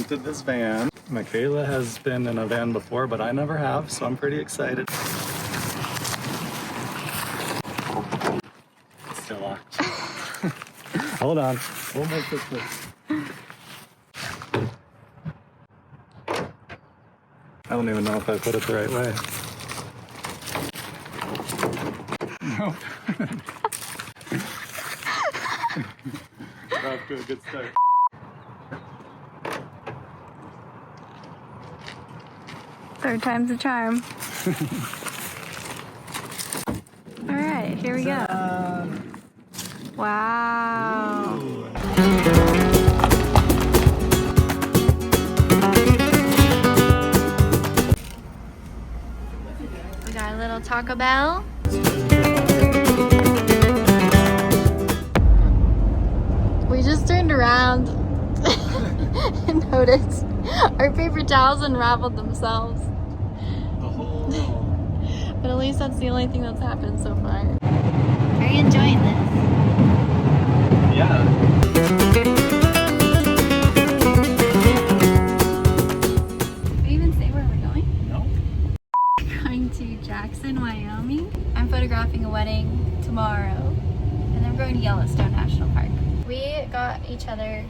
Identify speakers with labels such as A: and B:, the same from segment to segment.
A: rented this van. Michaela has been in a van before, but I never have, so I'm pretty excited. It's still locked. Hold on, we'll make this quick. I don't even know if I put it the right way. Nope. We're off to a good start.
B: Third time's a charm. All right, here we go. Wow. We got a little Taco Bell. We just turned around and noticed our paper towels unraveled themselves. But at least that's the only thing that's happened so far. Are you enjoying this?
A: Yeah.
B: Did we even say where we're going?
A: No.
B: We're going to Jackson, Wyoming. I'm photographing a wedding tomorrow. And then we're going to Yellowstone National Park. We got each other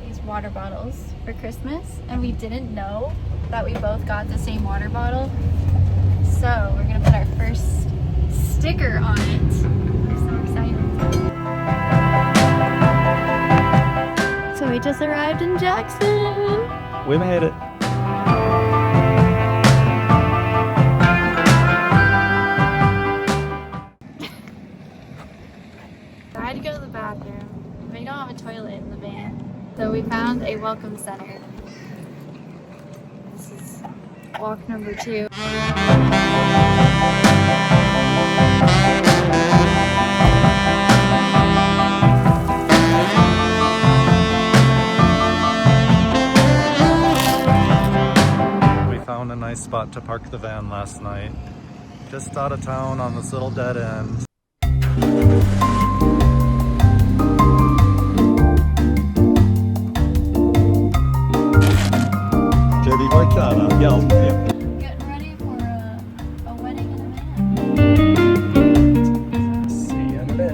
B: these water bottles for Christmas, and we didn't know that we both got the same water bottle. So we're gonna put our first sticker on it. I'm so excited. So we just arrived in Jackson.
A: We made it.
B: I had to go to the bathroom. We don't have a toilet in the van. So we found a welcome center. This is walk number 2.
A: We found a nice spot to park the van last night. Just out of town on this little dead end. JB Michaela, Yelp.
B: Getting ready for a wedding in a
A: See you in a bit.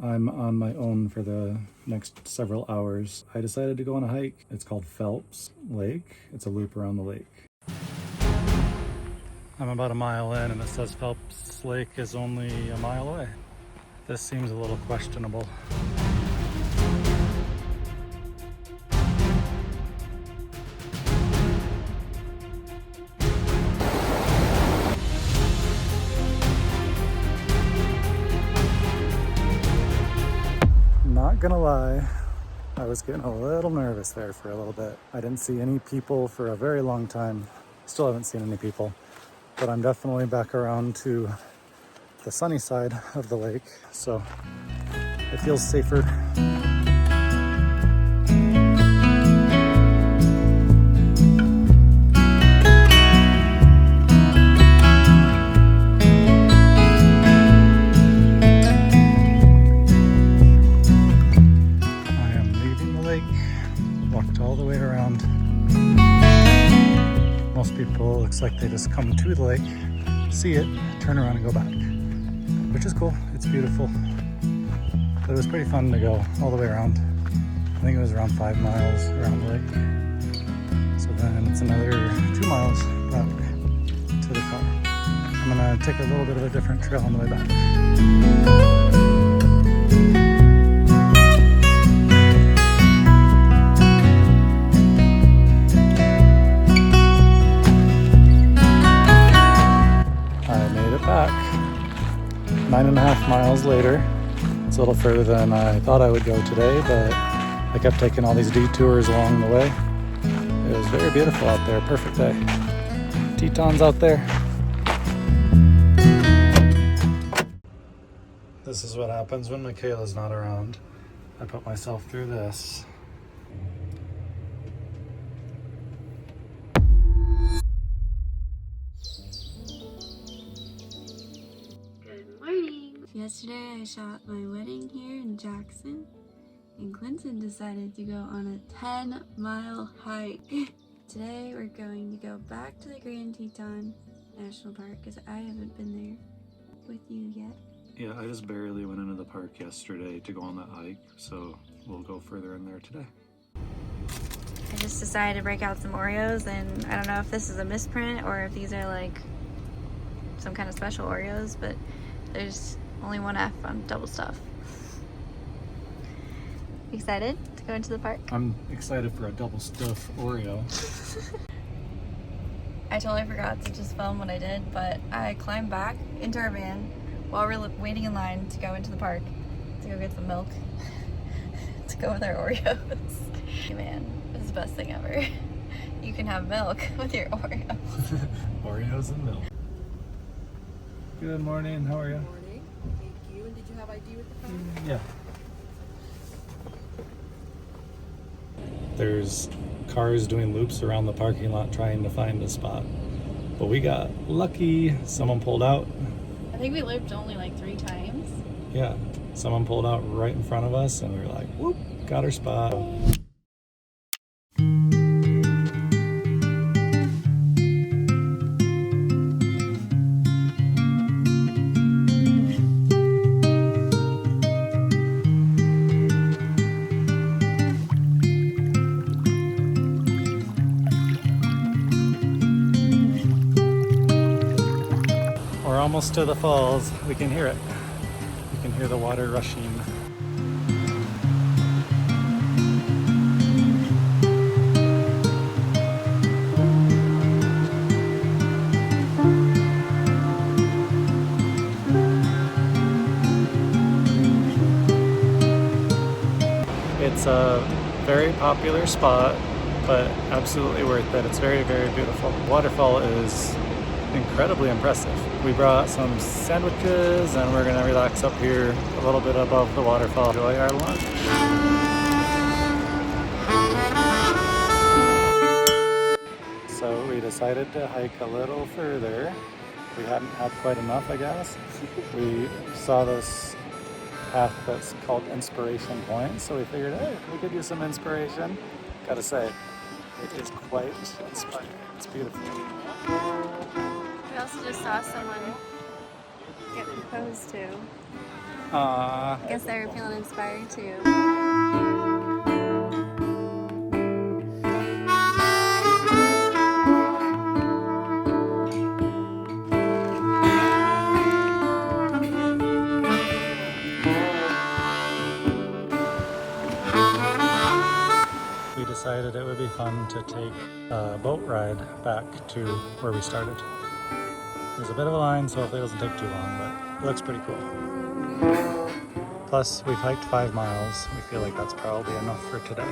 A: I'm on my own for the next several hours. I decided to go on a hike. It's called Phelps Lake. It's a loop around the lake. I'm about a mile in and it says Phelps Lake is only a mile away. This seems a little questionable. Not gonna lie, I was getting a little nervous there for a little bit. I didn't see any people for a very long time. Still haven't seen any people, but I'm definitely back around to the sunny side of the lake, so it feels safer. Most people, looks like they just come to the lake, see it, turn around and go back, which is cool. It's beautiful. But it was pretty fun to go all the way around. I think it was around 5 miles around the lake. So then it's another 2 miles back to the car. I'm gonna take a little bit of a different trail on the way back. I made it back 9.5 miles later. It's a little further than I thought I would go today, but I kept taking all these detours along the way. It was very beautiful out there, perfect day. Tetons out there. This is what happens when Michaela's not around. I put myself through this.
B: Good morning. Yesterday I shot my wedding here in Jackson, and Clinton decided to go on a 10-mile hike. Today we're going to go back to the Grand Teton National Park because I haven't been there with you yet.
A: Yeah, I just barely went into the park yesterday to go on that hike, so we'll go further in there today.
B: I just decided to break out some Oreos, and I don't know if this is a misprint or if these are like some kind of special Oreos, but there's only one F on double stuff. Excited to go into the park?
A: I'm excited for a double stuff Oreo.
B: I totally forgot to just film what I did, but I climbed back into our van while we're waiting in line to go into the park to go get some milk to go with our Oreos. Hey man, this is the best thing ever. You can have milk with your Oreos.
A: Oreos and milk. Good morning, how are you?
C: Good morning. Thank you. And did you have ID with the phone?
A: Yeah. There's cars doing loops around the parking lot trying to find a spot. But we got lucky. Someone pulled out.
B: I think we looped only like 3 times.
A: Yeah, someone pulled out right in front of us and we were like, whoop, got our spot. We're almost to the falls. We can hear it. You can hear the water rushing. It's a very popular spot, but absolutely worth it. It's very, very beautiful. The waterfall is incredibly impressive. We brought some sandwiches and we're gonna relax up here a little bit above the waterfall. Enjoy our lunch. So we decided to hike a little further. We hadn't had quite enough, I guess. We saw this path that's called Inspiration Point, so we figured, hey, we could use some inspiration. Gotta say, it is quite inspiring. It's beautiful.
B: We also just saw someone get proposed to.
A: Aww.
B: I guess they were feeling inspired too.
A: We decided it would be fun to take a boat ride back to where we started. There's a bit of a line, so hopefully it doesn't take too long, but it looks pretty cool. Plus, we've hiked 5 miles. We feel like that's probably enough for today.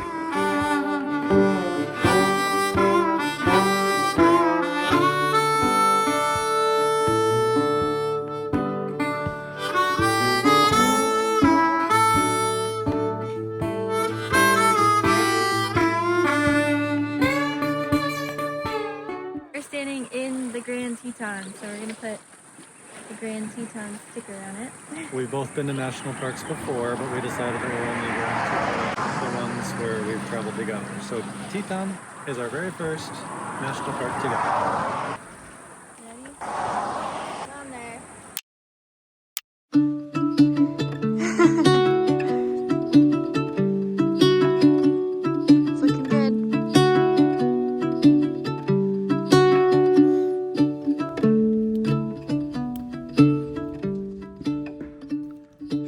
B: We're standing in the Grand Teton, so we're gonna put the Grand Teton sticker on it.
A: We've both been to national parks before, but we decided that we'll only go to the ones where we've traveled together. So Teton is our very first national park together.
B: Ready? Down there. It's looking good.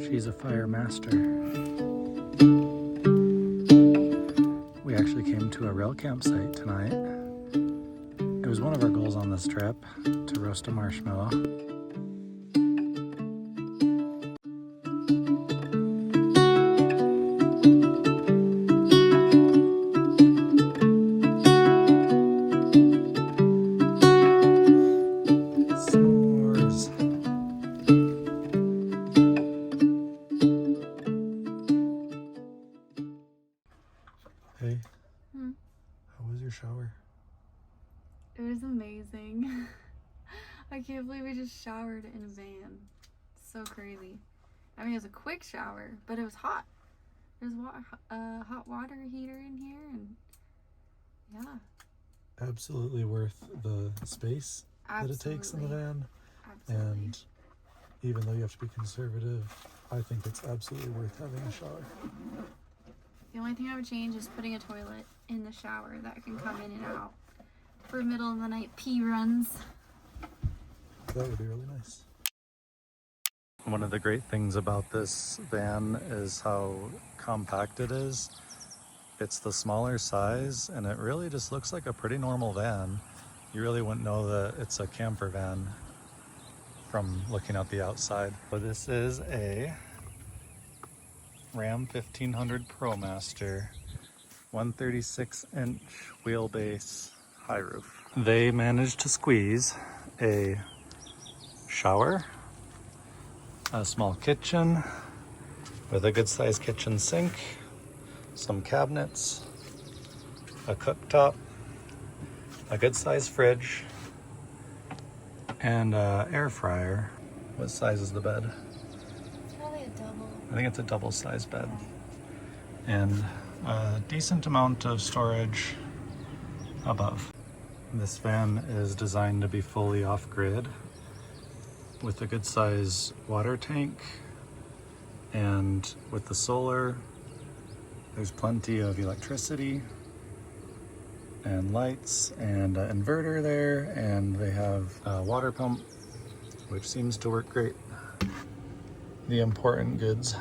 A: She's a fire master. We actually came to a rail campsite tonight. It was one of our goals on this trip to roast a marshmallow. S'mores. Hey, how was your shower?
B: It was amazing. I can't believe we just showered in a van. So crazy. I mean, it was a quick shower, but it was hot. There's a hot water heater in here, and yeah.
A: Absolutely worth the space that it takes in the van.
B: Absolutely.
A: And even though you have to be conservative, I think it's absolutely worth having a shower.
B: The only thing I would change is putting a toilet in the shower that can come in and out for middle of the night pee runs.
A: That would be really nice. One of the great things about this van is how compact it is. It's the smaller size, and it really just looks like a pretty normal van. You really wouldn't know that it's a camper van from looking at the outside. But this is a Ram 1500 ProMaster, 136-inch wheelbase high roof. They managed to squeeze a shower, a small kitchen with a good sized kitchen sink, some cabinets, a cooktop, a good sized fridge, and an air fryer. What size is the bed?
B: It's probably a double.
A: I think it's a double sized bed. And a decent amount of storage above. This van is designed to be fully off-grid with a good size water tank, and with the solar there's plenty of electricity and lights and an inverter there, and they have a water pump which seems to work great. The important goods,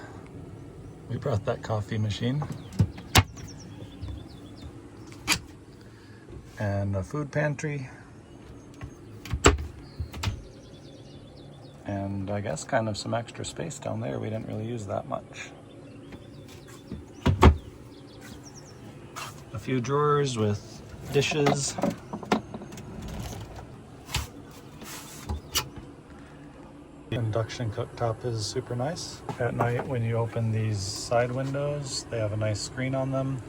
A: we brought that coffee machine and a food pantry, and I guess kind of some extra space down there. We didn't really use that much. A few drawers with dishes. The induction cooktop is super nice. At night when you open these side windows, they have a nice screen on them,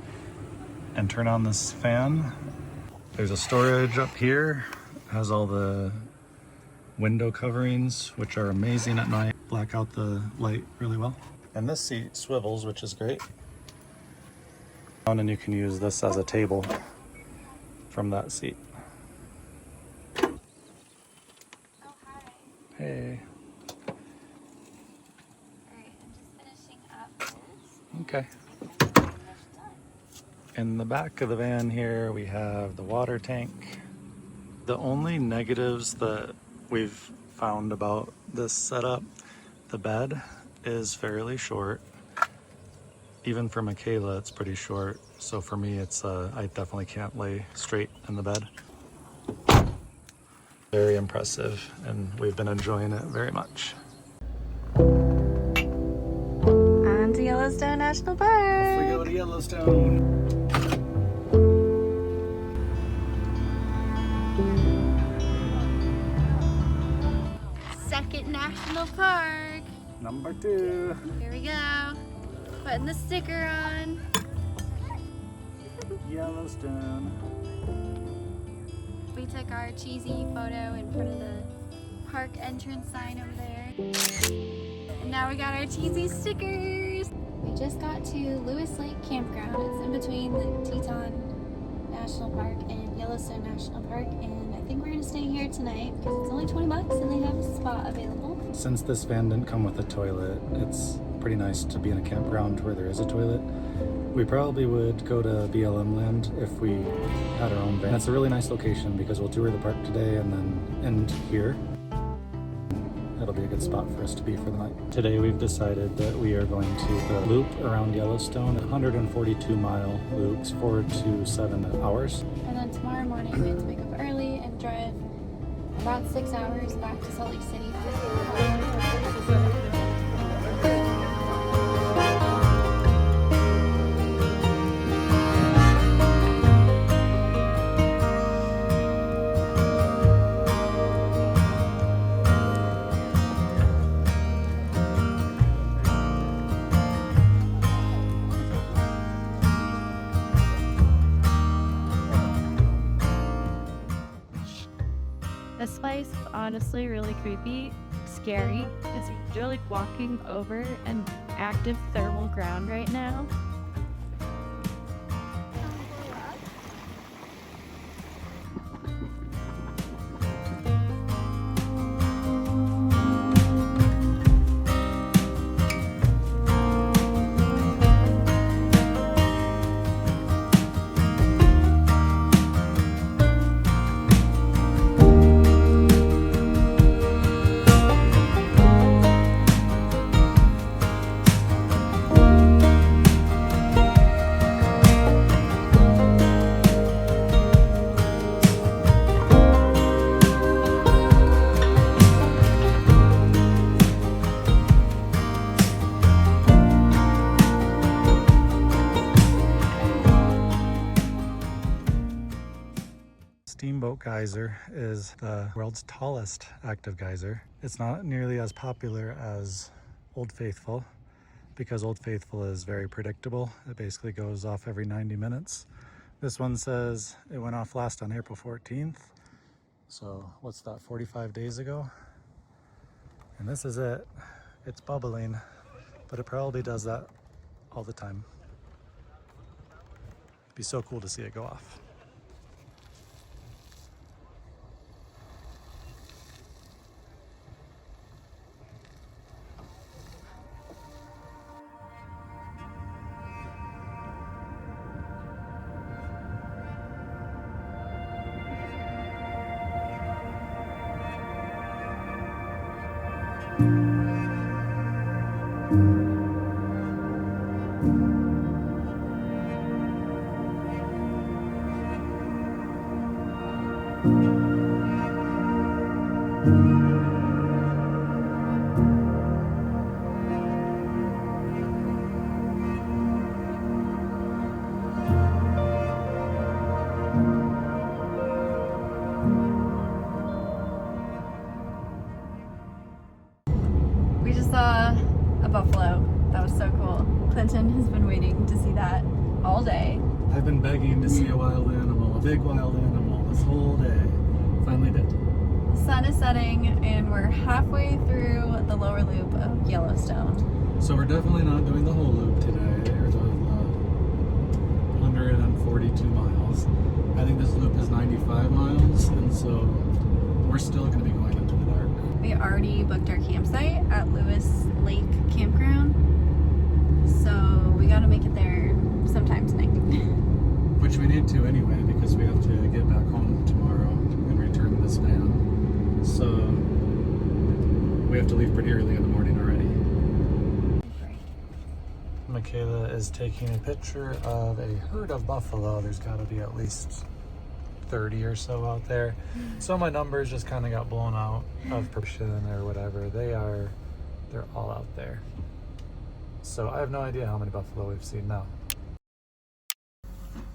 A: and turn on this fan. There's a storage up here, has all the window coverings, which are amazing at night, black out the light really well. And this seat swivels, which is great. And you can use this as a table from that seat.
B: Oh, hi.
A: Hey.
B: Alright, I'm just finishing up this.
A: Okay.
B: Almost done.
A: In the back of the van here, we have the water tank. The only negatives that we've found about this setup, the bed is fairly short. Even for Michaela, it's pretty short. So for me, I definitely can't lay straight in the bed. Very impressive, and we've been enjoying it very much.
B: On to Yellowstone National Park.
A: Off we go to Yellowstone.
B: Second national park.
A: Number 2.
B: Here we go. Putting the sticker on.
A: Yellowstone.
B: We took our cheesy photo in front of the park entrance sign over there. And now we got our cheesy stickers. We just got to Lewis Lake Campground. It's in between the Teton National Park and Yellowstone National Park. And I think we're gonna stay here tonight because it's only $20 and they have a spot available.
A: Since this van didn't come with a toilet, it's pretty nice to be in a campground where there is a toilet. We probably would go to BLM land if we had our own van. It's a really nice location because we'll tour the park today and then end here. It'll be a good spot for us to be for the night. Today we've decided that we are going to the loop around Yellowstone, 142-mile loops, 4 to 7 hours.
B: And then tomorrow morning we have to wake up early and drive about 6 hours back to Salt Lake City. This place is honestly really creepy.
D: scary is you're like walking over an active thermal ground right now.
A: Steamboat Geyser is the world's tallest active geyser. It's not nearly as popular as Old Faithful because Old Faithful is very predictable. It basically goes off every 90 minutes. This one says it went off last on April 14th. So what's that, 45 days ago? And this is it. It's bubbling, but it probably does that all the time. It'd be so cool to see it go off.
B: We just saw a buffalo. That was so cool. Clinton has been waiting to see that all day.
A: I've been begging to see a wild animal, a big wild animal, this whole day. Finally did.
B: The sun is setting and we're halfway through the lower loop of Yellowstone.
A: So we're definitely not doing the whole loop today, or the 142 miles. I think this loop is 95 miles, and so we're still going to be going into the dark.
B: We already booked our campsite at Lewis Lake Campground, so we gotta make it there sometime tonight.
A: Which we need to anyway, because we have to get back home tomorrow and return this van. So we have to leave pretty early in the morning already. Michaela is taking a picture of a herd of buffalo. There's got to be at least 30 or so out there. So my numbers just kind of got blown out of proportion or whatever. They're all out there. So I have no idea how many buffalo we've seen now.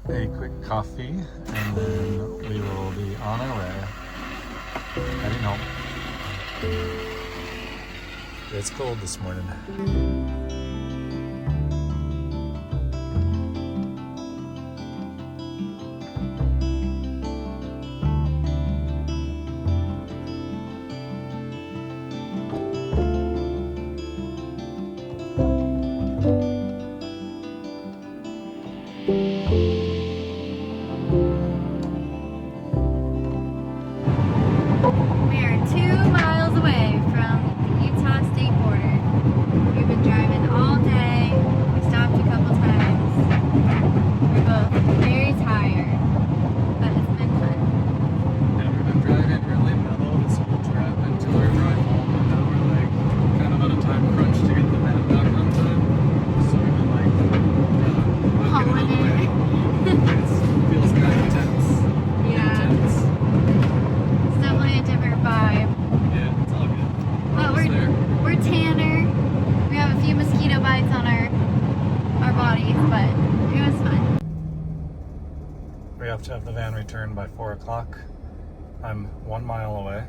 A: A quick coffee and then we will be on our way heading home. It's cold this morning.
B: We are 2 miles away from the Utah state border. We've been driving all day. We stopped a couple times. We're both very tired, but it's been fun.
A: Yeah, we've been driving really mellow this whole trip until our drive home, and now we're like kind of on a time crunch to get the van back on time. So we've been like
B: Hauling
A: it. It feels kind of intense.
B: Yeah.
A: Intense.
B: It's definitely a different vibe.
A: Yeah, it's all good.
B: But we're tanner. We have a few mosquito bites on our bodies, but it was fun.
A: We have to have the van returned by 4 o'clock. I'm 1 mile away.